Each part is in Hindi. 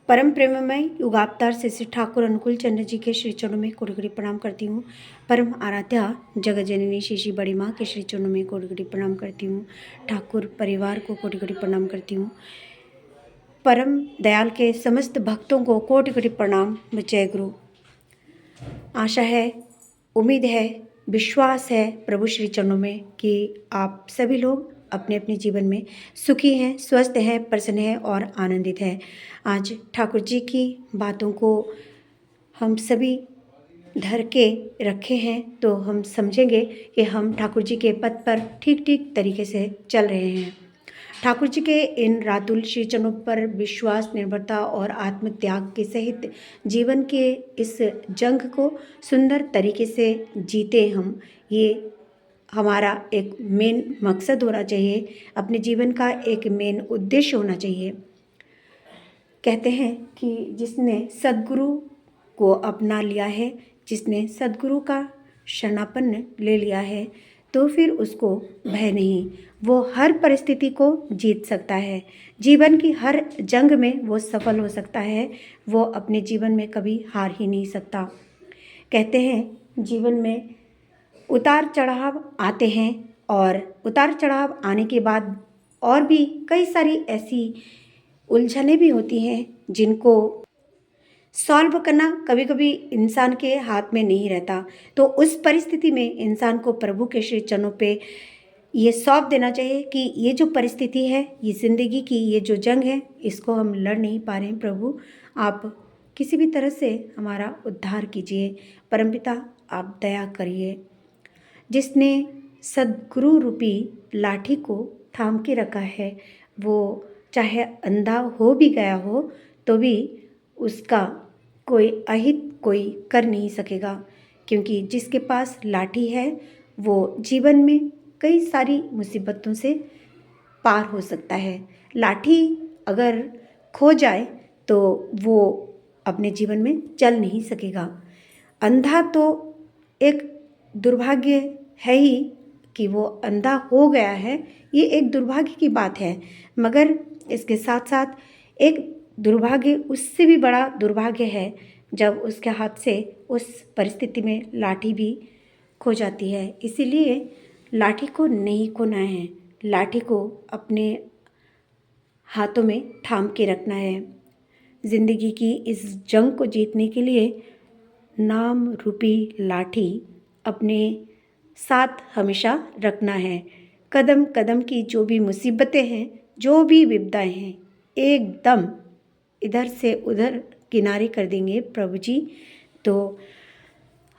परम प्रेममय युगावतार श्री श्री ठाकुर अनुकूल चंद्र जी के श्री चरणों में कोटि कोटि प्रणाम करती हूँ। परम आराध्या जगत जननी श्री श्री बड़ी माँ के श्री चरणों में कोटि कोटि प्रणाम करती हूँ। ठाकुर परिवार को कोटि कोटि प्रणाम करती हूँ। परम दयाल के समस्त भक्तों को कोटि कोटि प्रणाम व जय गुरु। आशा है, उम्मीद है, विश्वास है प्रभु श्री चरणों में कि आप सभी लोग अपने अपने जीवन में सुखी हैं, स्वस्थ हैं, प्रसन्न हैं और आनंदित हैं। आज ठाकुर जी की बातों को हम सभी धर के रखे हैं तो हम समझेंगे कि हम ठाकुर जी के पथ पर ठीक ठीक तरीके से चल रहे हैं। ठाकुर जी के इन रातुल श्री चरणों पर विश्वास, निर्भरता और आत्म त्याग के सहित जीवन के इस जंग को सुंदर तरीके से जीते हम, ये हमारा एक मेन मकसद होना चाहिए, अपने जीवन का एक मेन उद्देश्य होना चाहिए। कहते हैं कि जिसने सद्गुरु को अपना लिया है, जिसने सद्गुरु का शरणापन्न ले लिया है, तो फिर उसको भय नहीं, वो हर परिस्थिति को जीत सकता है। जीवन की हर जंग में वो सफल हो सकता है, वो अपने जीवन में कभी हार ही नहीं सकता। कहते हैं जीवन में उतार चढ़ाव आते हैं और उतार चढ़ाव आने के बाद और भी कई सारी ऐसी उलझनें भी होती हैं जिनको सॉल्व करना कभी कभी इंसान के हाथ में नहीं रहता। तो उस परिस्थिति में इंसान को प्रभु के श्री चरणों पे ये सौंप देना चाहिए कि ये जो परिस्थिति है, ये ज़िंदगी की ये जो जंग है, इसको हम लड़ नहीं पा रहे हैं, प्रभु आप किसी भी तरह से हमारा उद्धार कीजिए। परमपिता आप दया करिए। जिसने सद्गुरु रूपी लाठी को थाम के रखा है, वो चाहे अंधा हो भी गया हो तो भी उसका कोई अहित कोई कर नहीं सकेगा, क्योंकि जिसके पास लाठी है वो जीवन में कई सारी मुसीबतों से पार हो सकता है। लाठी अगर खो जाए तो वो अपने जीवन में चल नहीं सकेगा। अंधा तो एक दुर्भाग्य है ही कि वो अंधा हो गया है, ये एक दुर्भाग्य की बात है, मगर इसके साथ साथ एक दुर्भाग्य, उससे भी बड़ा दुर्भाग्य है जब उसके हाथ से उस परिस्थिति में लाठी भी खो जाती है। इसीलिए लाठी को नहीं खोना है, लाठी को अपने हाथों में थाम के रखना है। ज़िंदगी की इस जंग को जीतने के लिए नाम रूपी लाठी अपने साथ हमेशा रखना है। कदम कदम की जो भी मुसीबतें हैं, जो भी विपदाएं हैं, एकदम इधर से उधर किनारे कर देंगे प्रभु जी। तो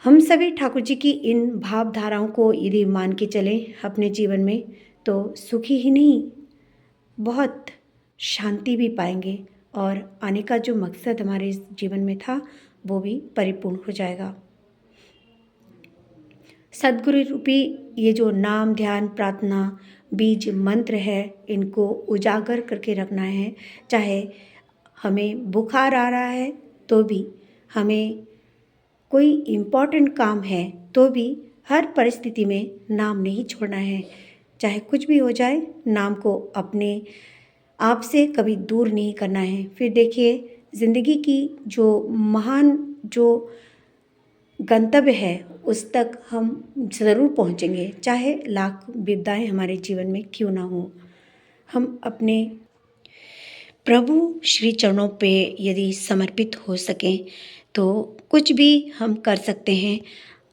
हम सभी ठाकुर जी की इन भावधाराओं को यदि मान के चलें अपने जीवन में, तो सुखी ही नहीं, बहुत शांति भी पाएंगे और आने का जो मकसद हमारे जीवन में था वो भी परिपूर्ण हो जाएगा। सद्गुरु रूपी ये जो नाम, ध्यान, प्रार्थना, बीज मंत्र है, इनको उजागर करके रखना है। चाहे हमें बुखार आ रहा है तो भी, हमें कोई इम्पोर्टेंट काम है तो भी, हर परिस्थिति में नाम नहीं छोड़ना है। चाहे कुछ भी हो जाए, नाम को अपने आप से कभी दूर नहीं करना है। फिर देखिए, ज़िंदगी की जो महान जो गंतव्य है उस तक हम ज़रूर पहुँचेंगे, चाहे लाख विपदाएं हमारे जीवन में क्यों ना हो। हम अपने प्रभु श्री चरणों पे यदि समर्पित हो सकें तो कुछ भी हम कर सकते हैं।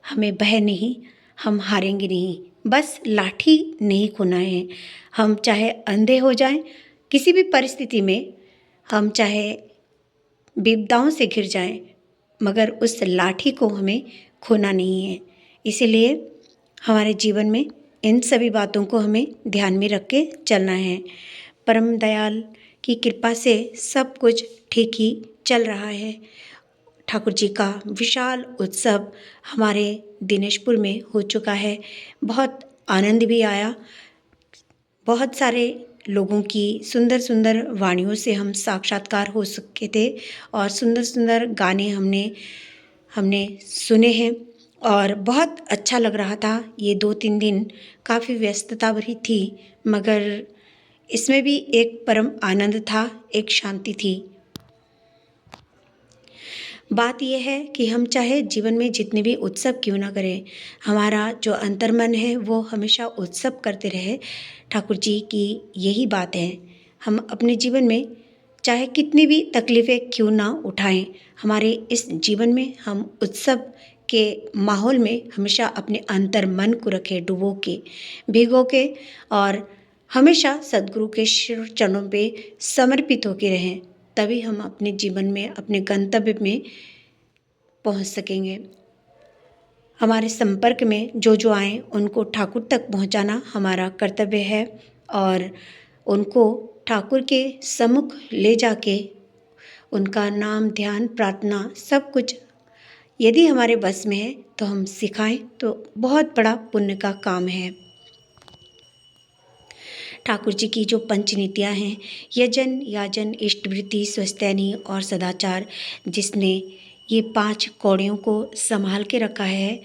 हमें भय नहीं, हम हारेंगे नहीं, बस लाठी नहीं खोना है। हम चाहे अंधे हो जाएं, किसी भी परिस्थिति में हम चाहे विपदाओं से घिर जाएं, मगर उस लाठी को हमें खोना नहीं है। इसीलिए हमारे जीवन में इन सभी बातों को हमें ध्यान में रख के चलना है। परम दयाल की कृपा से सब कुछ ठीक ही चल रहा है। ठाकुर जी का विशाल उत्सव हमारे दिनेशपुर में हो चुका है। बहुत आनंद भी आया। बहुत सारे लोगों की सुंदर सुंदर वाणियों से हम साक्षात्कार हो सके थे और सुंदर सुंदर गाने हमने सुने हैं और बहुत अच्छा लग रहा था। ये 2-3 दिन काफ़ी व्यस्तता भरी थी, मगर इसमें भी एक परम आनंद था, एक शांति थी। बात यह है कि हम चाहे जीवन में जितने भी उत्सव क्यों ना करें, हमारा जो अंतर्मन है वो हमेशा उत्सव करते रहे। ठाकुर जी की यही बात है। हम अपने जीवन में चाहे कितनी भी तकलीफ़ें क्यों ना उठाएं, हमारे इस जीवन में हम उत्सव के माहौल में हमेशा अपने अंतर्मन को रखें डुबो के, भिगो के, और हमेशा सद्गुरु के शिव चरणों पे समर्पित होके रहें। तभी हम अपने जीवन में अपने गंतव्य में पहुंच सकेंगे। हमारे संपर्क में जो आएँ उनको ठाकुर तक पहुंचाना हमारा कर्तव्य है, और उनको ठाकुर के सम्मुख ले जाके उनका नाम, ध्यान, प्रार्थना सब कुछ यदि हमारे बस में है तो हम सिखाएं तो बहुत बड़ा पुण्य का काम है। ठाकुर जी की जो पंचनीतियाँ हैं, यजन, याजन, इष्टवृत्ति, स्वस्थैनी और सदाचार, जिसने ये 5 कौड़ियों को संभाल के रखा है,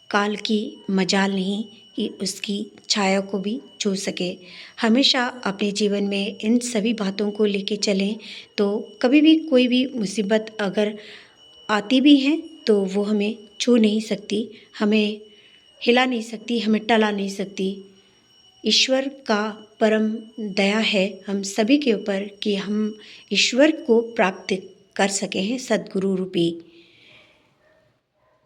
काल की मजाल नहीं कि उसकी छाया को भी छू सके। हमेशा अपने जीवन में इन सभी बातों को लेके चलें तो कभी भी कोई भी मुसीबत अगर आती भी हैं तो वो हमें छू नहीं सकती, हमें हिला नहीं सकती, हमें टला नहीं सकती। ईश्वर का परम दया है हम सभी के ऊपर कि हम ईश्वर को प्राप्त कर सके हैं सद्गुरु रूपी।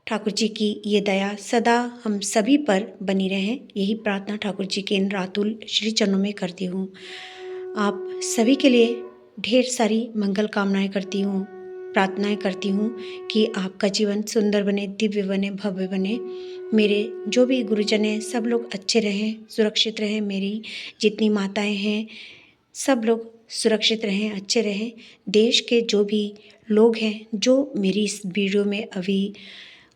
ठाकुर जी की ये दया सदा हम सभी पर बनी रहे, यही प्रार्थना ठाकुर जी के इन रातुल श्री चरणों में करती हूँ। आप सभी के लिए ढेर सारी मंगल कामनाएं करती हूँ, प्रार्थनाएं करती हूँ कि आपका जीवन सुंदर बने, दिव्य बने, भव्य बने। मेरे जो भी गुरुजन हैं सब लोग अच्छे रहें, सुरक्षित रहें। मेरी जितनी माताएं हैं सब लोग सुरक्षित रहें, अच्छे रहें। देश के जो भी लोग हैं जो मेरी इस वीडियो में अभी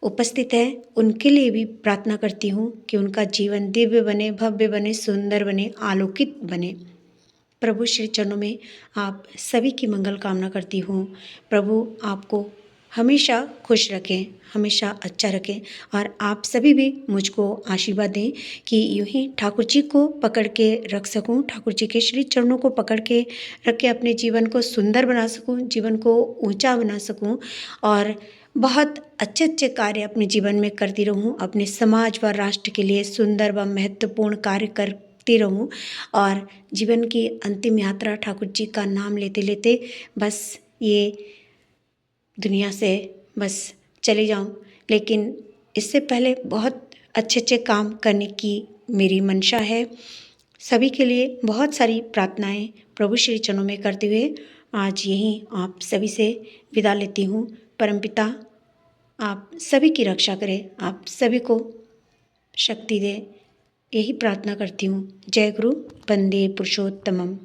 उपस्थित हैं, उनके लिए भी प्रार्थना करती हूँ कि उनका जीवन दिव्य बने, भव्य बने, सुंदर बने, आलोकित बने। प्रभु श्री चरणों में आप सभी की मंगल कामना करती हूँ। प्रभु आपको हमेशा खुश रखें, हमेशा अच्छा रखें, और आप सभी भी मुझको आशीर्वाद दें कि यूं ही ठाकुर जी को पकड़ के रख सकूं, ठाकुर जी के श्री चरणों को पकड़ के रख के अपने जीवन को सुंदर बना सकूं, जीवन को ऊंचा बना सकूं, और बहुत अच्छे अच्छे कार्य अपने जीवन में करती रहूं, अपने समाज व राष्ट्र के लिए सुंदर व महत्वपूर्ण कार्य करती रहूं, और जीवन की अंतिम यात्रा ठाकुर जी का नाम लेते लेते बस ये दुनिया से बस चले जाऊं। लेकिन इससे पहले बहुत अच्छे अच्छे काम करने की मेरी मंशा है। सभी के लिए बहुत सारी प्रार्थनाएं प्रभु श्री चरणों में करते हुए आज यहीं आप सभी से विदा लेती हूँ। परमपिता आप सभी की रक्षा करें, आप सभी को शक्ति दे, यही प्रार्थना करती हूँ। जय गुरु, वंदे पुरुषोत्तमम।